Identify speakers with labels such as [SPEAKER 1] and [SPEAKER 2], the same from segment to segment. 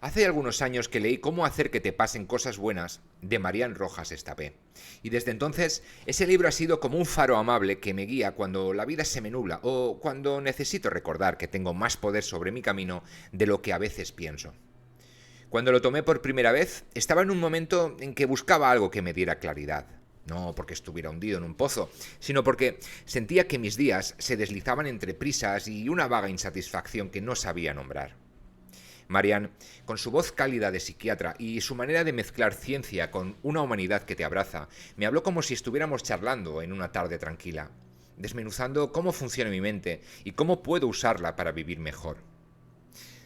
[SPEAKER 1] Hace algunos años que leí Cómo hacer que te pasen cosas buenas de Marian Rojas Estapé. Y desde entonces ese libro ha sido como un faro amable que me guía cuando la vida se me nubla o cuando necesito recordar que tengo más poder sobre mi camino de lo que a veces pienso. Cuando lo tomé por primera vez, estaba en un momento en que buscaba algo que me diera claridad. No porque estuviera hundido en un pozo, sino porque sentía que mis días se deslizaban entre prisas y una vaga insatisfacción que no sabía nombrar. Marian, con su voz cálida de psiquiatra y su manera de mezclar ciencia con una humanidad que te abraza, me habló como si estuviéramos charlando en una tarde tranquila, desmenuzando cómo funciona mi mente y cómo puedo usarla para vivir mejor.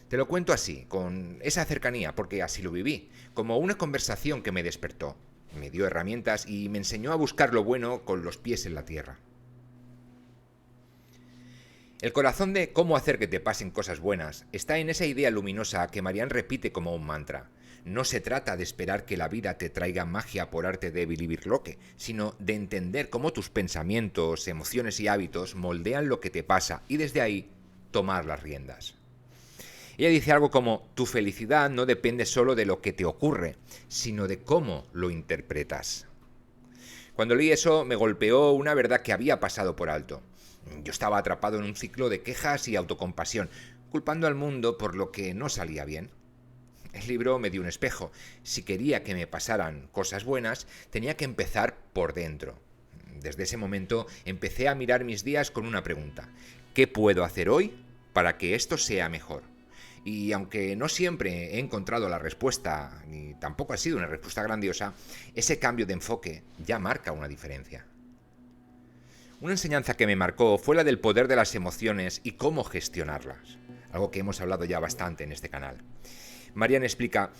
[SPEAKER 1] Te lo cuento así, con esa cercanía, porque así lo viví, como una conversación que me despertó, me dio herramientas y me enseñó a buscar lo bueno con los pies en la tierra. El corazón de cómo hacer que te pasen cosas buenas está en esa idea luminosa que Marian repite como un mantra. No se trata de esperar que la vida te traiga magia por arte de bilibirloque, sino de entender cómo tus pensamientos, emociones y hábitos moldean lo que te pasa y desde ahí tomar las riendas. Ella dice algo como, tu felicidad no depende solo de lo que te ocurre, sino de cómo lo interpretas. Cuando leí eso me golpeó una verdad que había pasado por alto. Yo estaba atrapado en un ciclo de quejas y autocompasión, culpando al mundo por lo que no salía bien. El libro me dio un espejo. Si quería que me pasaran cosas buenas, tenía que empezar por dentro. Desde ese momento empecé a mirar mis días con una pregunta. ¿Qué puedo hacer hoy para que esto sea mejor? Y aunque no siempre he encontrado la respuesta, ni tampoco ha sido una respuesta grandiosa, ese cambio de enfoque ya marca una diferencia. Una enseñanza que me marcó fue la del poder de las emociones y cómo gestionarlas, algo que hemos hablado ya bastante en este canal. Marian explica,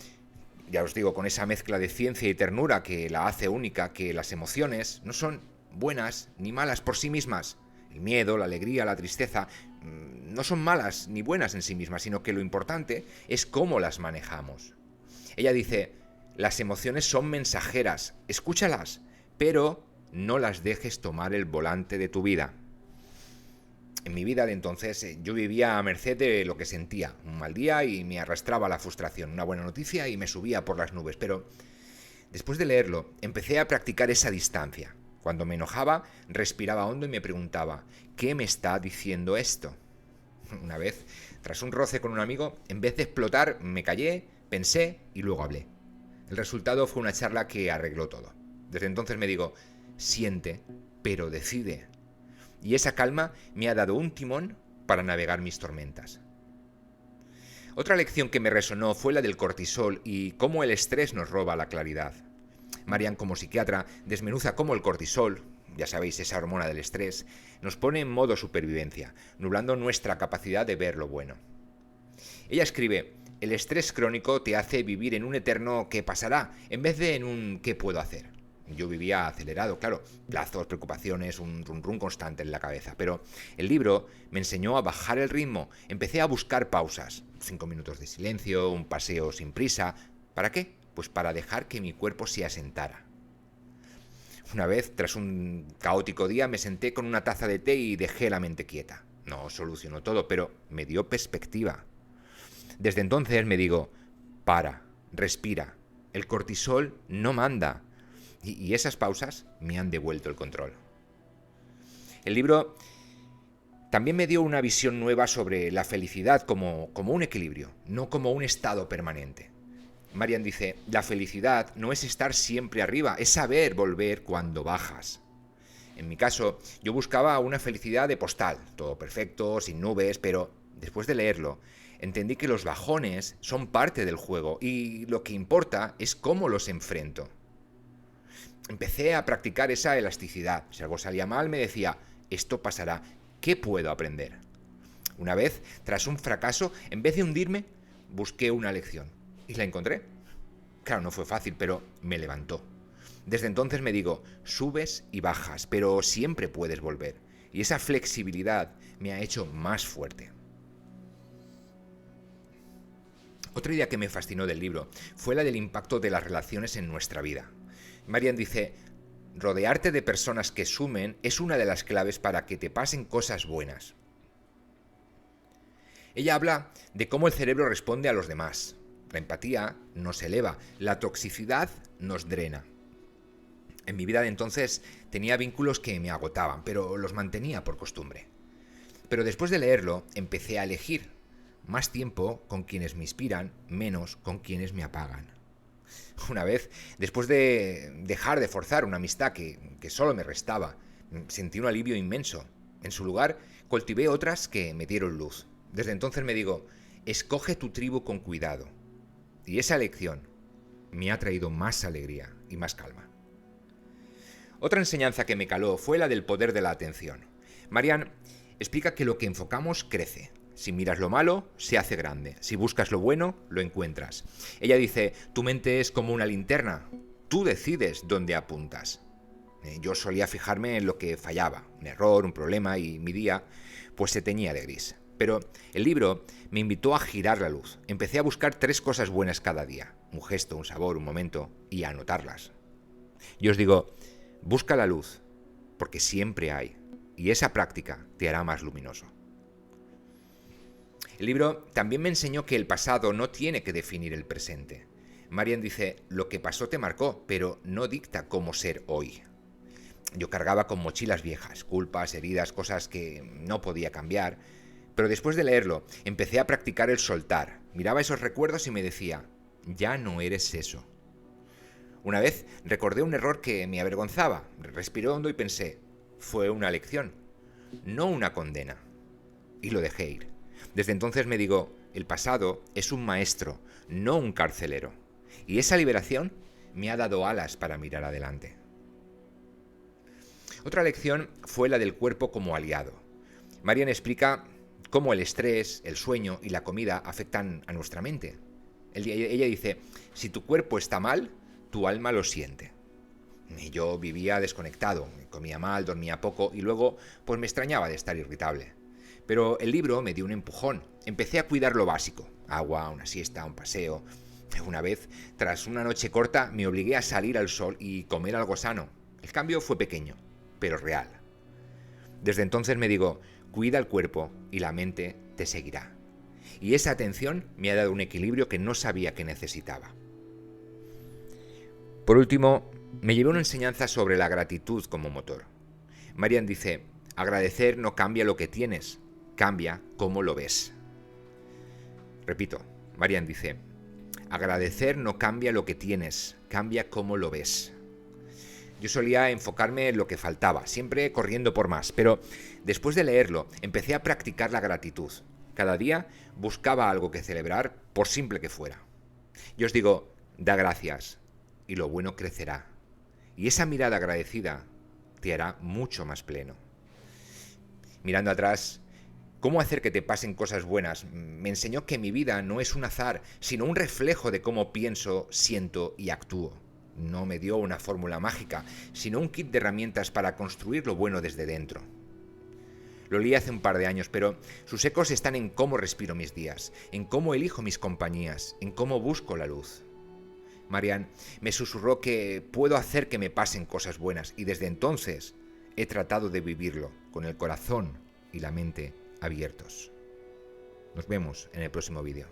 [SPEAKER 1] ya os digo, con esa mezcla de ciencia y ternura que la hace única, que las emociones no son buenas ni malas por sí mismas. El miedo, la alegría, la tristeza no son malas ni buenas en sí mismas, sino que lo importante es cómo las manejamos. Ella dice, las emociones son mensajeras, escúchalas, pero no las dejes tomar el volante de tu vida. En mi vida de entonces yo vivía a merced de lo que sentía. Un mal día y me arrastraba la frustración. Una buena noticia y me subía por las nubes. Pero después de leerlo, empecé a practicar esa distancia. Cuando me enojaba, respiraba hondo y me preguntaba, ¿qué me está diciendo esto? Una vez, tras un roce con un amigo, en vez de explotar, me callé, pensé y luego hablé. El resultado fue una charla que arregló todo. Desde entonces me digo, siente, pero decide. Y esa calma me ha dado un timón para navegar mis tormentas. Otra lección que me resonó fue la del cortisol y cómo el estrés nos roba la claridad. Marian, como psiquiatra, desmenuza cómo el cortisol, ya sabéis, esa hormona del estrés, nos pone en modo supervivencia, nublando nuestra capacidad de ver lo bueno. Ella escribe, el estrés crónico te hace vivir en un eterno ¿qué pasará? En vez de en un ¿qué puedo hacer? Yo vivía acelerado, claro, plazos, preocupaciones, un run run constante en la cabeza. Pero el libro me enseñó a bajar el ritmo. Empecé a buscar pausas, 5 minutos de silencio, un paseo sin prisa. ¿Para qué? Pues para dejar que mi cuerpo se asentara. Una vez, tras un caótico día, me senté con una taza de té y dejé la mente quieta. No solucionó todo, pero me dio perspectiva. Desde entonces me digo, para, respira. El cortisol no manda. Y esas pausas me han devuelto el control. El libro también me dio una visión nueva sobre la felicidad como un equilibrio, no como un estado permanente. Marian dice, la felicidad no es estar siempre arriba, es saber volver cuando bajas. En mi caso, yo buscaba una felicidad de postal, todo perfecto, sin nubes, pero después de leerlo, entendí que los bajones son parte del juego y lo que importa es cómo los enfrento. Empecé a practicar esa elasticidad. Si algo salía mal, me decía, esto pasará, ¿qué puedo aprender? Una vez, tras un fracaso, en vez de hundirme, busqué una lección. Y la encontré. Claro, no fue fácil, pero me levantó. Desde entonces me digo, subes y bajas, pero siempre puedes volver. Y esa flexibilidad me ha hecho más fuerte. Otra idea que me fascinó del libro fue la del impacto de las relaciones en nuestra vida. Marian dice, rodearte de personas que sumen es una de las claves para que te pasen cosas buenas. Ella habla de cómo el cerebro responde a los demás. La empatía nos eleva, la toxicidad nos drena. En mi vida de entonces tenía vínculos que me agotaban, pero los mantenía por costumbre. Pero después de leerlo, empecé a elegir más tiempo con quienes me inspiran, menos con quienes me apagan. Una vez, después de dejar de forzar una amistad que solo me restaba, sentí un alivio inmenso. En su lugar, cultivé otras que me dieron luz. Desde entonces me digo, escoge tu tribu con cuidado. Y esa elección me ha traído más alegría y más calma. Otra enseñanza que me caló fue la del poder de la atención. Marianne explica que lo que enfocamos crece. Si miras lo malo, se hace grande. Si buscas lo bueno, lo encuentras. Ella dice, tu mente es como una linterna. Tú decides dónde apuntas. Yo solía fijarme en lo que fallaba, un error, un problema, y mi día pues se teñía de gris. Pero el libro me invitó a girar la luz. Empecé a buscar 3 cosas buenas cada día. Un gesto, un sabor, un momento, y a anotarlas. Yo os digo, busca la luz, porque siempre hay, y esa práctica te hará más luminoso. El libro también me enseñó que el pasado no tiene que definir el presente. Marianne dice, lo que pasó te marcó, pero no dicta cómo ser hoy. Yo cargaba con mochilas viejas, culpas, heridas, cosas que no podía cambiar, pero después de leerlo empecé a practicar el soltar. Miraba esos recuerdos y me decía, ya no eres eso. Una vez recordé un error que me avergonzaba, respiré hondo y pensé, fue una lección, no una condena. Y lo dejé ir. Desde entonces me digo, el pasado es un maestro, no un carcelero. Y esa liberación me ha dado alas para mirar adelante. Otra lección fue la del cuerpo como aliado. Marianne explica cómo el estrés, el sueño y la comida afectan a nuestra mente. Ella dice, si tu cuerpo está mal, tu alma lo siente. Y yo vivía desconectado, comía mal, dormía poco y luego pues me extrañaba de estar irritable. Pero el libro me dio un empujón. Empecé a cuidar lo básico. Agua, una siesta, un paseo. Una vez, tras una noche corta, me obligué a salir al sol y comer algo sano. El cambio fue pequeño, pero real. Desde entonces me digo, cuida el cuerpo y la mente te seguirá. Y esa atención me ha dado un equilibrio que no sabía que necesitaba. Por último, me llevé una enseñanza sobre la gratitud como motor. Marianne dice, agradecer no cambia lo que tienes, cambia cómo lo ves. Repito, Marianne dice, agradecer no cambia lo que tienes, cambia cómo lo ves. Yo solía enfocarme en lo que faltaba, siempre corriendo por más, pero después de leerlo empecé a practicar la gratitud. Cada día buscaba algo que celebrar, por simple que fuera. Yo os digo, da gracias y lo bueno crecerá. Y esa mirada agradecida te hará mucho más pleno. Mirando atrás, cómo hacer que te pasen cosas buenas me enseñó que mi vida no es un azar, sino un reflejo de cómo pienso, siento y actúo. No me dio una fórmula mágica, sino un kit de herramientas para construir lo bueno desde dentro. Lo leí hace un par de años, pero sus ecos están en cómo respiro mis días, en cómo elijo mis compañías, en cómo busco la luz. Marianne me susurró que puedo hacer que me pasen cosas buenas y desde entonces he tratado de vivirlo con el corazón y la mente abiertos. Nos vemos en el próximo vídeo.